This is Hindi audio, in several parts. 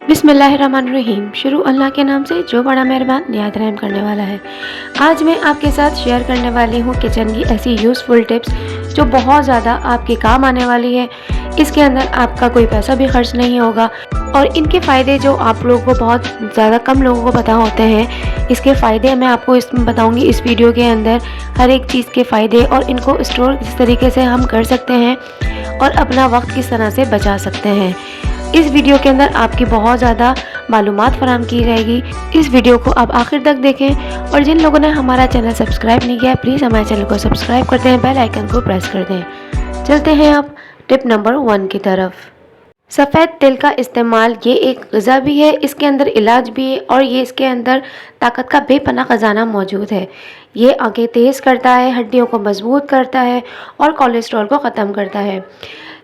बिस्मिल्लाहिर्रहमानिर्रहीम। शुरू अल्लाह के नाम से जो बड़ा मेहरबान निहायत रहम करने वाला है। आज मैं आपके साथ शेयर करने वाली हूँ किचन की ऐसी यूज़फुल टिप्स जो बहुत ज़्यादा आपके काम आने वाली है। इसके अंदर आपका कोई पैसा भी खर्च नहीं होगा और इनके फ़ायदे जो आप लोगों को बहुत ज़्यादा कम लोगों को पता होते हैं, इसके फ़ायदे मैं आपको इसमें बताऊँगी इस वीडियो के अंदर। हर एक चीज़ के फ़ायदे और इनको स्टोर किस तरीके से हम कर सकते हैं और अपना वक्त किस तरह से बचा सकते हैं। इस वीडियो के अंदर आपकी बहुत ज़्यादा मालूमात फराहम की जाएगी। इस वीडियो को आप आखिर तक देखें और जिन लोगों ने हमारा चैनल सब्सक्राइब नहीं किया है प्लीज़ हमारे चैनल को सब्सक्राइब कर दें, बेल आइकन को प्रेस कर दें। चलते हैं अब टिप नंबर 1 की तरफ। सफ़ेद तिल का इस्तेमाल ये एक ग़िज़ा भी है, इसके अंदर इलाज भी है और ये इसके अंदर ताकत का बेपनाह ख़जाना मौजूद है। ये आंखें तेज़ करता है, हड्डियों को मजबूत करता है और कोलेस्ट्रॉल को ख़त्म करता है।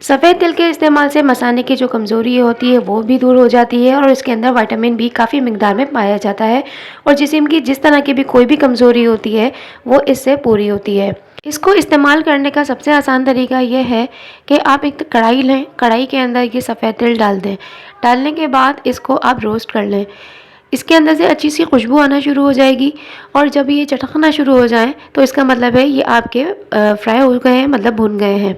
सफ़ेद तिल के इस्तेमाल से मसाने की जो कमज़ोरी होती है वो भी दूर हो जाती है और इसके अंदर विटामिन बी काफ़ी मिकदार में पाया जाता है और जिस्म की जिस तरह की भी कोई भी कमज़ोरी होती है वो इससे पूरी होती है। इसको इस्तेमाल करने का सबसे आसान तरीका ये है कि आप एक कढ़ाई लें, कढ़ाई के अंदर ये सफ़ेद तिल डाल दें। डालने के बाद इसको आप रोस्ट कर लें। इसके अंदर से अच्छी सी खुशबू आना शुरू हो जाएगी और जब ये चटकना शुरू हो जाए तो इसका मतलब है ये आपके फ्राई हो गए हैं, मतलब भुन गए हैं।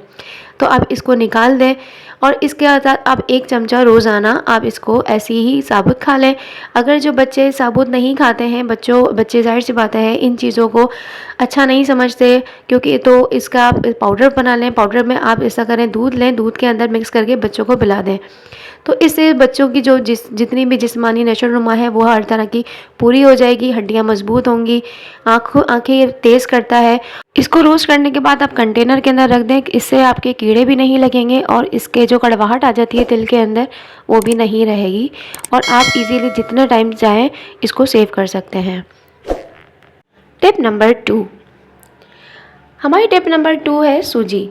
तो आप इसको निकाल दें और इसके साथ आप 1 चमचा रोज़ाना आप इसको ऐसे ही साबुत खा लें। अगर जो बच्चे साबुत नहीं खाते हैं, बच्चे ज़ाहिर सी बात है इन चीज़ों को अच्छा नहीं समझते, क्योंकि तो इसका आप पाउडर बना लें। पाउडर में आप ऐसा करें, दूध लें, दूध के अंदर मिक्स करके बच्चों को पिला दें। तो इससे बच्चों की जो जितनी भी जिस्मानी नशोनुमा है वो हर तरह की पूरी हो जाएगी, हड्डियाँ मजबूत होंगी, आँखें तेज़ करता है। इसको रोस्ट करने के बाद आप कंटेनर के अंदर रख दें, इससे आपके कीड़े भी नहीं लगेंगे और इसके जो कड़वाहट आ जाती है तिल के अंदर वो भी नहीं रहेगी और आप इजीली जितना टाइम चाहें इसको सेव कर सकते हैं। Tip number 2। हमारी टिप नंबर 2 है सूजी।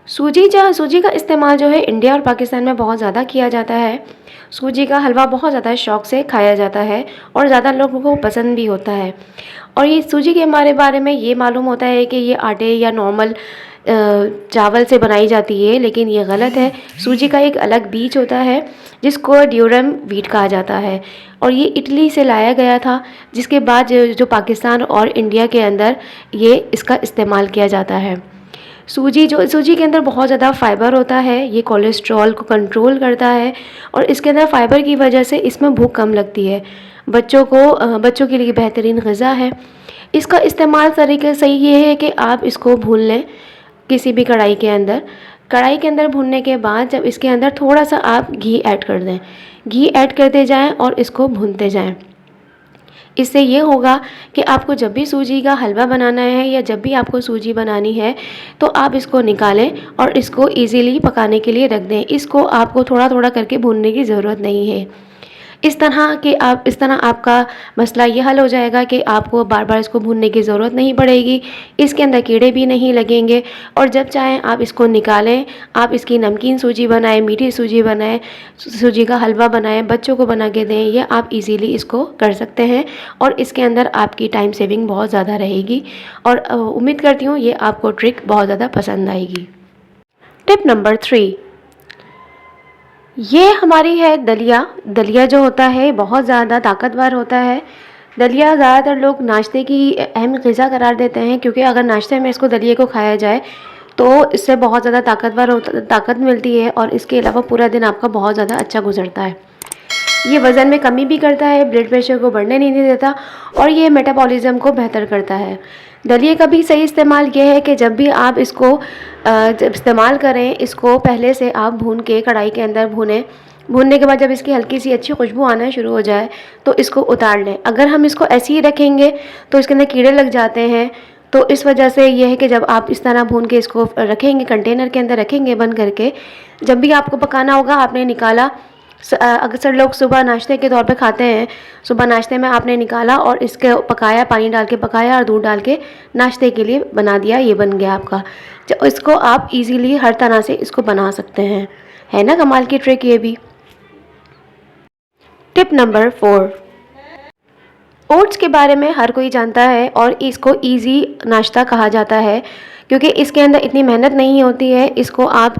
सूजी का इस्तेमाल जो है इंडिया और पाकिस्तान में बहुत ज़्यादा किया जाता है। सूजी का हलवा बहुत ज़्यादा शौक़ से खाया जाता है और ज़्यादा लोगों को पसंद भी होता है। और ये सूजी के हमारे बारे में ये मालूम होता है कि ये आटे या नॉर्मल चावल से बनाई जाती है, लेकिन ये गलत है। सूजी का एक अलग बीज होता है जिसको ड्यूरम व्हीट कहा जाता है और ये इटली से लाया गया था, जिसके बाद जो पाकिस्तान और इंडिया के अंदर ये इसका इस्तेमाल किया जाता है। सूजी के अंदर बहुत ज़्यादा फ़ाइबर होता है, ये कोलेस्ट्रॉल को कंट्रोल करता है और इसके अंदर फ़ाइबर की वजह से इसमें भूख कम लगती है। बच्चों के लिए बेहतरीन ग़िज़ा है। इसका इस्तेमाल तरीका सही ये है कि आप इसको भून लें किसी भी कढ़ाई के अंदर। कढ़ाई के अंदर भूनने के बाद जब इसके अंदर थोड़ा सा आप घी ऐड कर दें, घी ऐड करते जाएँ और इसको भूनते जाएँ। इससे ये होगा कि आपको जब भी सूजी का हलवा बनाना है या जब भी आपको सूजी बनानी है तो आप इसको निकालें और इसको इजीली पकाने के लिए रख दें। इसको आपको थोड़ा-थोड़ा करके भूनने की ज़रूरत नहीं है। इस तरह आपका मसला ये हल हो जाएगा कि आपको बार-बार इसको भूनने की ज़रूरत नहीं पड़ेगी, इसके अंदर कीड़े भी नहीं लगेंगे और जब चाहें आप इसको निकालें, आप इसकी नमकीन सूजी बनाएँ, मीठी सूजी बनाएँ, सूजी का हलवा बनाएँ, बच्चों को बना के दें। ये आप इजीली इसको कर सकते हैं और इसके अंदर आपकी टाइम सेविंग बहुत ज़्यादा रहेगी और उम्मीद करती हूँ ये आपको ट्रिक बहुत ज़्यादा पसंद आएगी। Tip number 3। ये हमारी है दलिया। दलिया जो होता है बहुत ज़्यादा ताकतवर होता है। दलिया ज़्यादातर लोग नाश्ते की अहम ग़िज़ा करार देते हैं, क्योंकि अगर नाश्ते में इसको दलिए को खाया जाए तो इससे बहुत ज़्यादा ताकत मिलती है और इसके अलावा पूरा दिन आपका बहुत ज़्यादा अच्छा गुजरता है। ये वज़न में कमी भी करता है, ब्लड प्रेशर को बढ़ने नहीं देता और ये मेटाबॉलिज़्म को बेहतर करता है। दलिए का भी सही इस्तेमाल ये है कि जब भी आप इसको जब इस्तेमाल करें, इसको पहले से आप भून के कढ़ाई के अंदर भूनें। भूनने के बाद जब इसकी हल्की सी अच्छी खुशबू आना शुरू हो जाए तो इसको उतार लें। अगर हम इसको ऐसे ही रखेंगे तो इसके अंदर कीड़े लग जाते हैं, तो इस वजह से ये है कि जब आप इस तरह भून के इसको रखेंगे, कंटेनर के अंदर रखेंगे बंद करके, जब भी आपको पकाना होगा आपने निकाला। अक्सर लोग सुबह नाश्ते के तौर पे खाते हैं, सुबह नाश्ते में आपने निकाला और इसके पकाया, पानी डाल के पकाया और दूध डाल के नाश्ते के लिए बना दिया, ये बन गया आपका। इसको आप इजीली हर तरह से इसको बना सकते हैं। है ना कमाल की ट्रिक ये भी। Tip number 4। ओट्स के बारे में हर कोई जानता है और इसको इजी नाश्ता कहा जाता है, क्योंकि इसके अंदर इतनी मेहनत नहीं होती है। इसको आप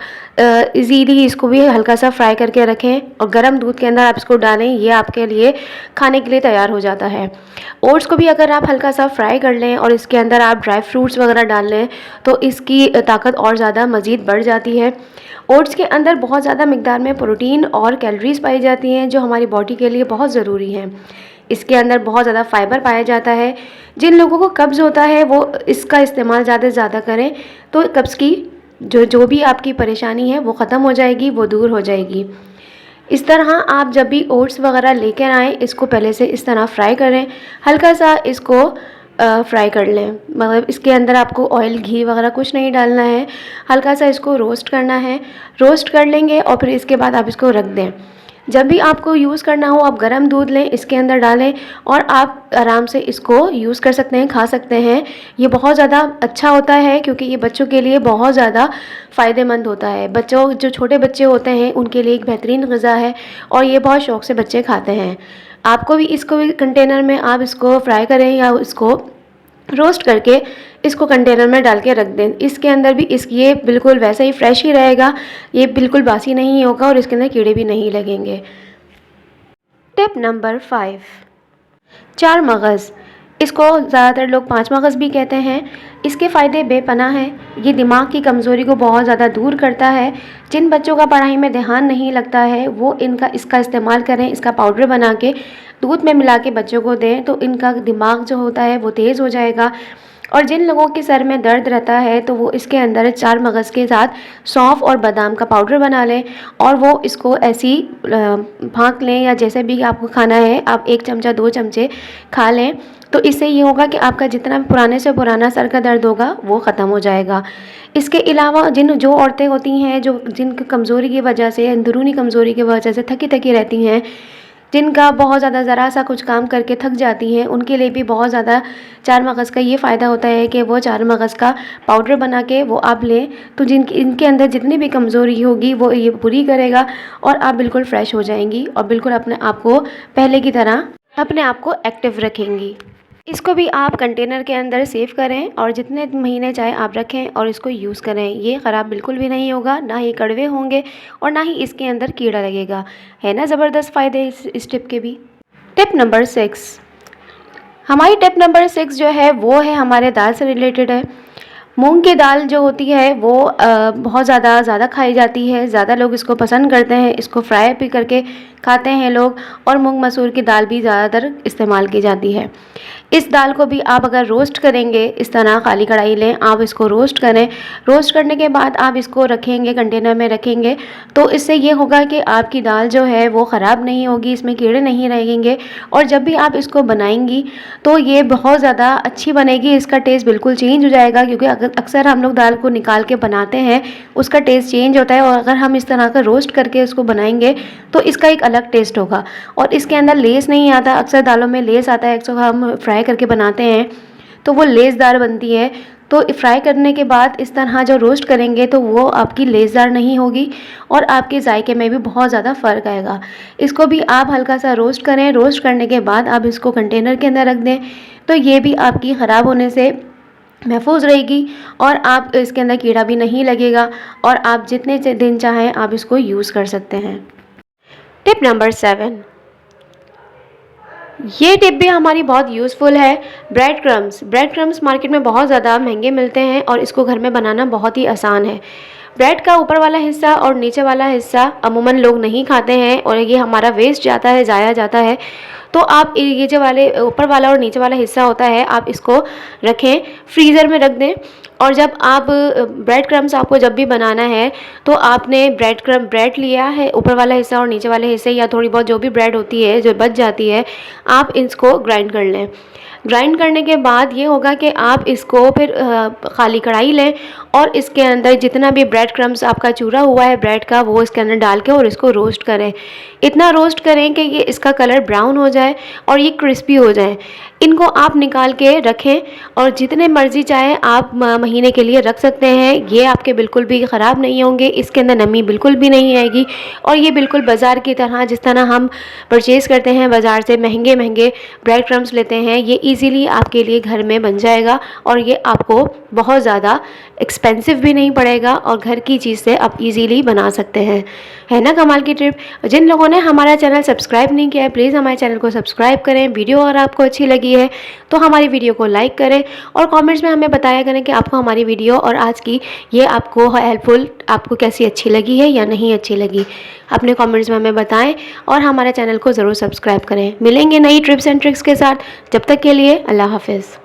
इजीली इसको भी हल्का सा फ्राई करके रखें और गर्म दूध के अंदर आप इसको डालें, ये आपके लिए खाने के लिए तैयार हो जाता है। ओट्स को भी अगर आप हल्का सा फ्राई कर लें और इसके अंदर आप ड्राई फ्रूट्स वगैरह डाल लें तो इसकी ताकत और ज़्यादा मज़ीद बढ़ जाती है। ओट्स के अंदर बहुत ज़्यादा मिकदार में प्रोटीन और कैलोरीज पाई जाती हैं जो हमारी बॉडी के लिए बहुत ज़रूरी हैं। इसके अंदर बहुत ज़्यादा फाइबर पाया जाता है। जिन लोगों को कब्ज़ होता है वो इसका इस्तेमाल ज़्यादा से ज़्यादा करें तो कब्ज़ की जो भी आपकी परेशानी है वो ख़त्म हो जाएगी, वो दूर हो जाएगी। इस तरह आप जब भी ओट्स वगैरह लेकर आएँ, इसको पहले से इस तरह फ्राई करें, हल्का सा इसको फ्राई कर लें। मतलब इसके अंदर आपको ऑयल, घी वगैरह कुछ नहीं डालना है, हल्का सा इसको रोस्ट करना है। रोस्ट कर लेंगे और फिर इसके बाद आप इसको रख दें। जब भी आपको यूज़ करना हो आप गर्म दूध लें, इसके अंदर डालें और आप आराम से इसको यूज़ कर सकते हैं, खा सकते हैं। ये बहुत ज़्यादा अच्छा होता है क्योंकि ये बच्चों के लिए बहुत ज़्यादा फ़ायदेमंद होता है। बच्चों जो छोटे बच्चे होते हैं उनके लिए एक बेहतरीन ग़िज़ा है और ये बहुत शौक़ से बच्चे खाते हैं। आपको भी इसको भी कंटेनर में आप इसको फ्राई करें या इसको रोस्ट करके इसको कंटेनर में डाल के रख दें। इसके अंदर भी ये बिल्कुल वैसा ही फ्रेश ही रहेगा, ये बिल्कुल बासी नहीं होगा और इसके अंदर कीड़े भी नहीं लगेंगे। टिप नंबर 5, 4 मगज़। इसको ज़्यादातर लोग 5 मगज़ भी कहते हैं। इसके फ़ायदे बेपनाह हैं। ये दिमाग की कमज़ोरी को बहुत ज़्यादा दूर करता है। जिन बच्चों का पढ़ाई में ध्यान नहीं लगता है वो इसका इस्तेमाल करें। इसका पाउडर बना के दूध में मिला के बच्चों को दें तो इनका दिमाग जो होता है वो तेज़ हो जाएगा। और जिन लोगों के सर में दर्द रहता है तो वो इसके अंदर 4 मगज़ के साथ सौंफ और बादाम का पाउडर बना लें और वो इसको ऐसी फाँक लें या जैसे भी आपको खाना है आप 1 चमचा 2 चमचे खा लें। तो इससे ये होगा कि आपका जितना पुराने से पुराना सर का दर्द होगा वो ख़त्म हो जाएगा। इसके अलावा जो औरतें होती हैं जिनकी कमज़ोरी की वजह से, अंदरूनी कमज़ोरी की वजह से थकी थकी रहती हैं, जिनका बहुत ज़्यादा ज़रा सा कुछ काम करके थक जाती हैं, उनके लिए भी बहुत ज़्यादा 4 मगज़ का ये फ़ायदा होता है कि वो 4 मगज़ का पाउडर बना के वो आप लें तो इनके अंदर जितनी भी कमज़ोरी होगी वो ये पूरी करेगा और आप बिल्कुल फ्रेश हो जाएंगी और बिल्कुल अपने आप को पहले की तरह अपने आप को एक्टिव रखेंगी। इसको भी आप कंटेनर के अंदर सेव करें और जितने महीने चाहे आप रखें और इसको यूज़ करें। ये ख़राब बिल्कुल भी नहीं होगा, ना ही कड़वे होंगे और ना ही इसके अंदर कीड़ा लगेगा। है ना ज़बरदस्त फ़ायदे इस टिप के भी। टिप नंबर 6, हमारी टिप नंबर 6 जो है वो है हमारे दाल से रिलेटेड है। मूंग की दाल जो होती है वो बहुत ज़्यादा खाई जाती है। ज़्यादा लोग इसको पसंद करते हैं, इसको फ्राई भी करके खाते हैं लोग और मूंग मसूर की दाल भी ज़्यादातर इस्तेमाल की जाती है। इस दाल को भी आप अगर रोस्ट करेंगे, इस तरह खाली कढ़ाई लें, आप इसको रोस्ट करें। रोस्ट करने के बाद आप इसको रखेंगे, कंटेनर में रखेंगे तो इससे ये होगा कि आपकी दाल जो है वो ख़राब नहीं होगी, इसमें कीड़े नहीं रहेंगे और जब भी आप इसको बनाएंगी तो ये बहुत ज़्यादा अच्छी बनेगी। इसका टेस्ट बिल्कुल चेंज हो जाएगा क्योंकि अक्सर हम लोग दाल को निकाल के बनाते हैं, उसका टेस्ट चेंज होता है और अगर हम इस तरह का रोस्ट करके उसको बनाएंगे तो इसका एक अलग टेस्ट होगा। और इसके अंदर लेस नहीं आता, अक्सर दालों में लेस आता है, अक्सर हम फ्राई करके बनाते हैं तो वो लेसदार बनती है। तो फ्राई करने के बाद इस तरह जो रोस्ट करेंगे तो वो आपकी लेसदार नहीं होगी और आपके जायके में भी बहुत ज़्यादा फ़र्क आएगा। इसको भी आप हल्का सा रोस्ट करें। रोस्ट करने के बाद आप इसको कंटेनर के अंदर रख दें तो ये भी आपकी ख़राब होने से महफूज रहेगी और आप इसके अंदर कीड़ा भी नहीं लगेगा और आप जितने दिन चाहें आप इसको यूज़ कर सकते हैं। टिप नंबर 7, ये टिप भी हमारी बहुत यूज़फुल है। ब्रेड क्रम्स मार्केट में बहुत ज़्यादा महंगे मिलते हैं और इसको घर में बनाना बहुत ही आसान है। ब्रेड का ऊपर वाला हिस्सा और नीचे वाला हिस्सा अमूमन लोग नहीं खाते हैं और ये हमारा वेस्ट जाता है, ज़ाया जाता है। तो आप ये जो वाले ऊपर वाला और नीचे वाला हिस्सा होता है आप इसको रखें, फ्रीज़र में रख दें और जब आप ब्रेड क्रम्स आपको जब भी बनाना है तो आपने ब्रेड लिया है, ऊपर वाला हिस्सा और नीचे वाले हिस्से या थोड़ी बहुत जो भी ब्रेड होती है जो बच जाती है आप इसको ग्राइंड कर लें। ग्राइंड करने के बाद ये होगा कि आप इसको फिर खाली कढ़ाई लें और इसके अंदर जितना भी ब्रेड क्रम्स आपका चूरा हुआ है ब्रेड का वो इसके अंदर डाल के और इसको रोस्ट करें। इतना रोस्ट करें कि ये इसका कलर ब्राउन हो जाए और ये क्रिस्पी हो जाए। इनको आप निकाल के रखें और जितने मर्ज़ी चाहे आप महीने के लिए रख सकते हैं। ये आपके बिल्कुल भी ख़राब नहीं होंगे, इसके अंदर नमी बिल्कुल भी नहीं आएगी और ये बिल्कुल बाज़ार की तरह, जिस तरह हम परचेज़ करते हैं बाज़ार से महंगे महंगे ब्रेड क्रम्स लेते हैं, ये ईज़िली आपके लिए घर में बन जाएगा और ये आपको बहुत ज़्यादा एक्सपेंसिव भी नहीं पड़ेगा और घर की चीज़ से आप ईज़िली बना सकते हैं। है ना कमाल की ट्रिप। जिन लोगों ने हमारा चैनल सब्सक्राइब नहीं किया है, प्लीज़ हमारे चैनल को सब्सक्राइब करें। वीडियो अगर आपको अच्छी लगी है तो हमारी वीडियो को लाइक करें और कमेंट्स में हमें बताया करें कि आपको हमारी वीडियो और आज की ये आपको हेल्पफुल, आपको कैसी अच्छी लगी है या नहीं अच्छी लगी। अपने कमेंट्स में हमें बताएं और हमारे चैनल को ज़रूर सब्सक्राइब करें। मिलेंगे नई टिप्स एंड ट्रिक्स के साथ, जब तक के लिए अल्लाह हाफ़िज़।